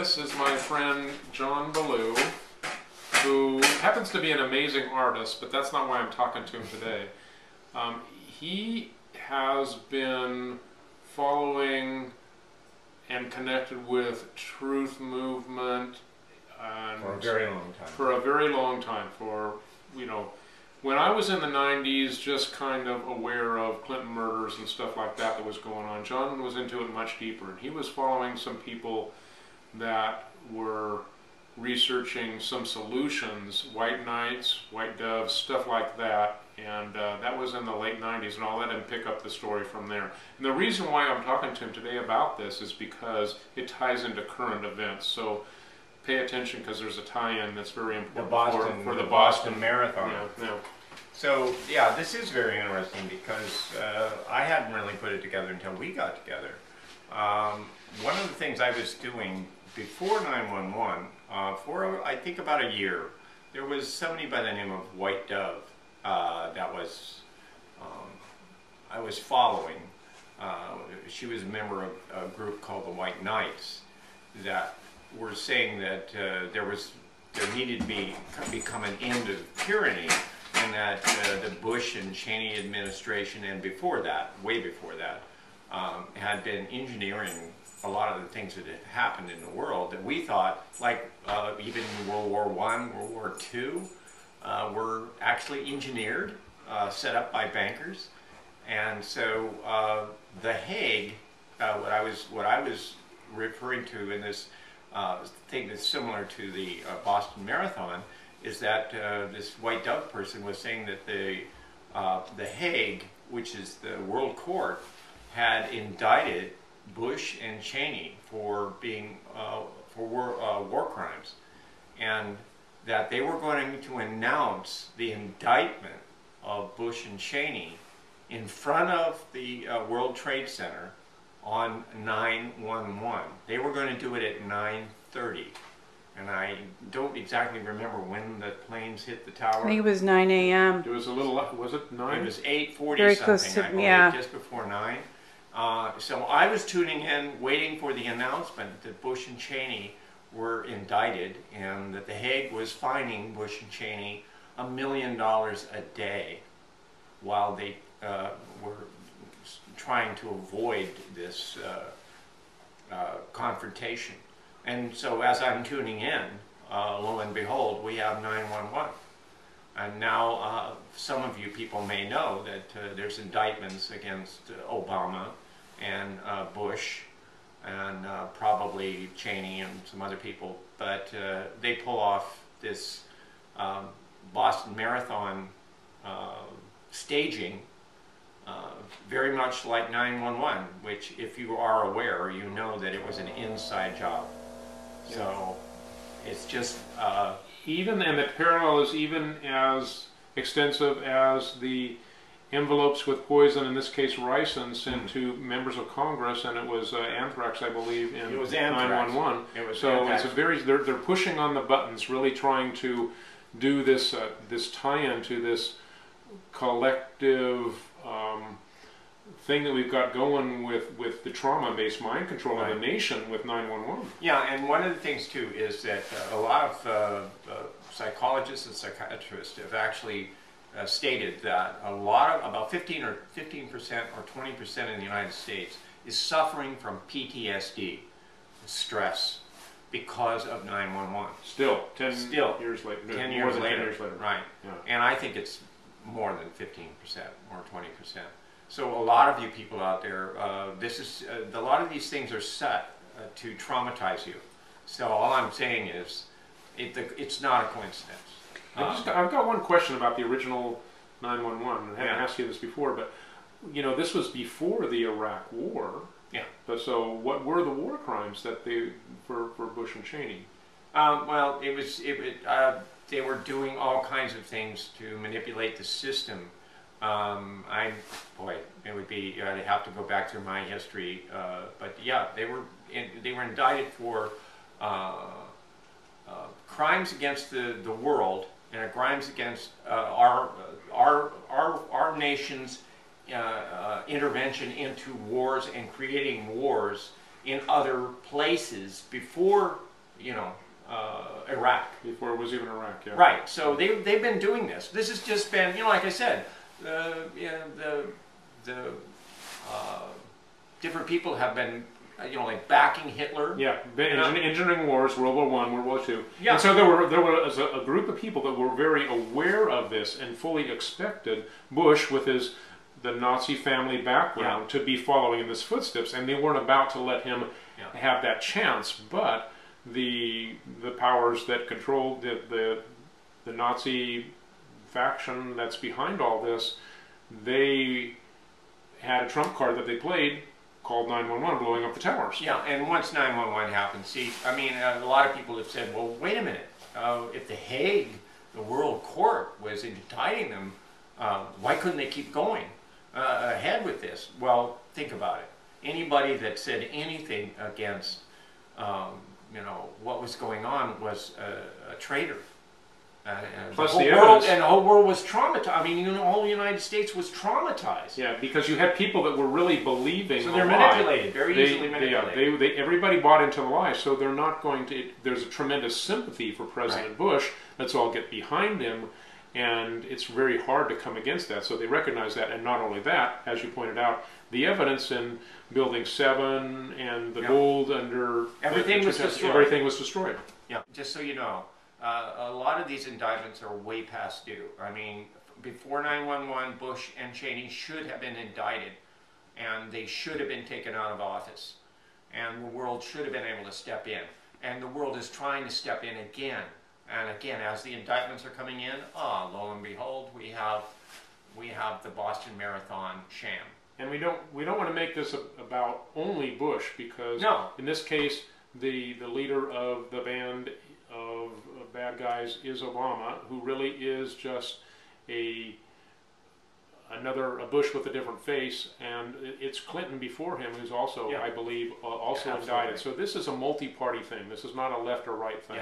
This is my friend John Ballou, who happens to be an amazing artist, but that's not why I'm talking to him today. He has been following and connected with truth movement for a very long time. For a very long time. When I was in the 90s, just kind of aware of Clinton murders and stuff like that was going on. John was into it much deeper, and he was following some people that were researching some solutions, white knights, white doves, stuff like that, and that was in the late 90s, and I'll let him pick up the story from there. And the reason why I'm talking to him today about this is because it ties into current events, so pay attention because there's a tie-in that's very important for the Boston Marathon. Yeah. So, yeah, this is very interesting because I hadn't really put it together until we got together. One of the things I was doing before 911, for I think about a year, there was somebody by the name of White Dove that was I was following. She was a member of a group called the White Knights that were saying that there needed to become an end of tyranny, and that the Bush and Cheney administration, and before that, way before that, had been engineering a lot of the things that had happened in the world that we thought, like even World War I, World War II, were actually engineered, set up by bankers. And so The Hague, what I was referring to in this thing that's similar to the Boston Marathon, is that this White Dove person was saying that the Hague, which is the World Court, had indicted Bush and Cheney for being war crimes, and that they were going to announce the indictment of Bush and Cheney in front of the World Trade Center on 9/11. They were going to do it at 9:30. And I don't exactly remember when the planes hit the tower. I think it was 9 a.m. It was a little, was it 9? It was 8:40 Very something, close to, I believe, yeah. just before 9. So I was tuning in, waiting for the announcement that Bush and Cheney were indicted, and that The Hague was fining Bush and Cheney $1 million a day while they were trying to avoid this confrontation. And so as I'm tuning in, lo and behold, we have 911. And now some of you people may know that there's indictments against Obama and Bush and probably Cheney and some other people, but they pull off this Boston Marathon staging very much like 911, which, if you are aware, you know that it was an inside job. So it's just and the parallel is even as extensive as the envelopes with poison, in this case ricin, sent to members of Congress, and it was anthrax, I believe, in 911. So it's a they're pushing on the buttons, really trying to do this this tie-in to this collective thing that we've got going with the trauma-based mind control of the nation with 911. Yeah, and one of the things too is that a lot of psychologists and psychiatrists have actually stated that about 15% or 20% in the United States is suffering from PTSD, stress, because of 911. Still, 10 years later. 10 years later, right. Yeah. And I think it's more than 15% or 20%. So a lot of you people out there, a lot of these things are set to traumatize you. So all I'm saying is, it's not a coincidence. I've got one question about the original 911. I haven't asked you this before, but this was before the Iraq War. Yeah. But so, what were the war crimes that for Bush and Cheney? Well, they were doing all kinds of things to manipulate the system. It would be, I'd have to go back through my history, but yeah, they were indicted for crimes against the world and crimes against our nation's intervention into wars and creating wars in other places before you know, Iraq. Before it was even Iraq, yeah. Right. So they've been doing this. This has just been, you know, like I said, different people have been, you know, like backing Hitler. Yeah, engineering wars, World War I, World War II. Yeah. And so there was a group of people that were very aware of this and fully expected Bush, with the Nazi family background, to be following in his footsteps, and they weren't about to let him have that chance. But the powers that controlled the Nazi faction that's behind all this, they had a trump card that they played called 911, blowing up the towers. Yeah, and once 911 happened, see, I mean, a lot of people have said, well, wait a minute, if The Hague, the World Court, was indicting them, why couldn't they keep going ahead with this? Well, think about it. Anybody that said anything against, you know, what was going on was a traitor. Plus the whole world was traumatized. I mean, you know, all the United States was traumatized. Yeah, because you had people that were really believing. So they're manipulated, very easily manipulated. Everybody bought into the lie, so they're not going to. There's a tremendous sympathy for President Bush. Let's all get behind him, and it's very hard to come against that. So they recognize that, and not only that, as you pointed out, the evidence in Building 7 and the gold under everything was destroyed. Everything was destroyed. Yeah, just so you know. A lot of these indictments are way past due. I mean, before 9/11, Bush and Cheney should have been indicted, and they should have been taken out of office, and the world should have been able to step in. And the world is trying to step in again and again as the indictments are coming in. Lo and behold, we have the Boston Marathon sham. And we don't want to make this about only Bush, because in this case, the leader of the band of bad guys is Obama, who really is just a Bush with a different face, and it's Clinton before him who's also, I believe, also indicted. So this is a multi-party thing. This is not a left or right thing.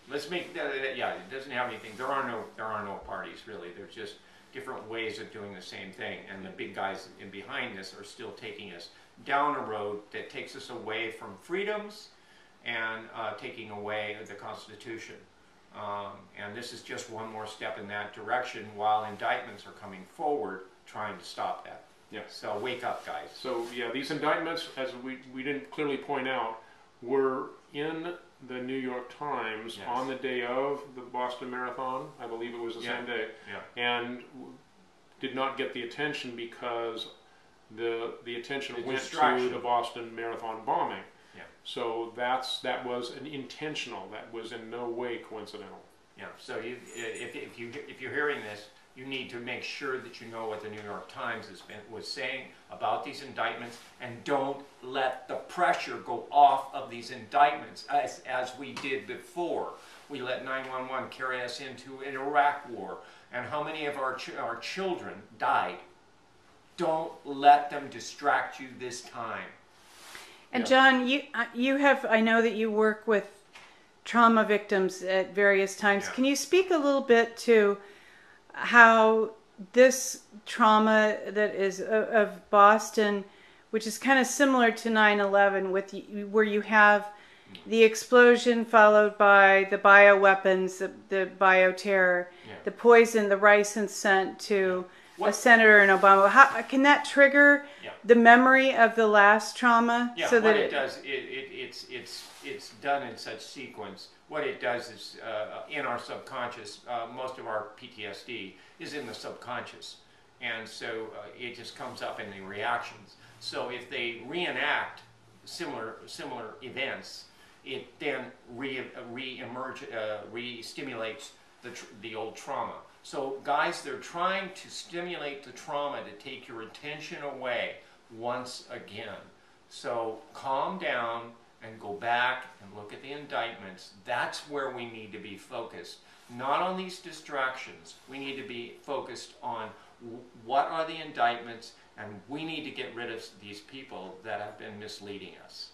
Let's make that. It doesn't have anything. There are no parties really. There's just different ways of doing the same thing, and the big guys in behind this are still taking us down a road that takes us away from freedoms and taking away the Constitution. And this is just one more step in that direction, while indictments are coming forward trying to stop that. Yeah. So wake up, guys. So yeah, these indictments, as we didn't clearly point out, were in the New York Times on the day of the Boston Marathon. I believe it was the same day. And did not get the attention because the attention went to the Boston Marathon bombing. So that was an intentional. That was in no way coincidental. Yeah. So if you're hearing this, you need to make sure that you know what the New York Times was saying about these indictments, and don't let the pressure go off of these indictments as we did before. We let 911 carry us into an Iraq war, and how many of our children died. Don't let them distract you this time. And John, you have, I know that you work with trauma victims at various times. Can you speak a little bit to how this trauma that is of Boston, which is kind of similar to 9/11, where you have the explosion followed by the bioweapons, the bioterror, the poison, the ricin sent to a senator and Obama. How can that trigger the memory of the last trauma? Yeah, so that it does, it's done in such sequence. What it does is, in our subconscious, most of our PTSD is in the subconscious, and so it just comes up in the reactions. So if they reenact similar events, it then re-stimulates the old trauma. So guys, they're trying to stimulate the trauma to take your attention away once again. So calm down and go back and look at the indictments. That's where we need to be focused. Not on these distractions. We need to be focused on what are the indictments, and we need to get rid of these people that have been misleading us.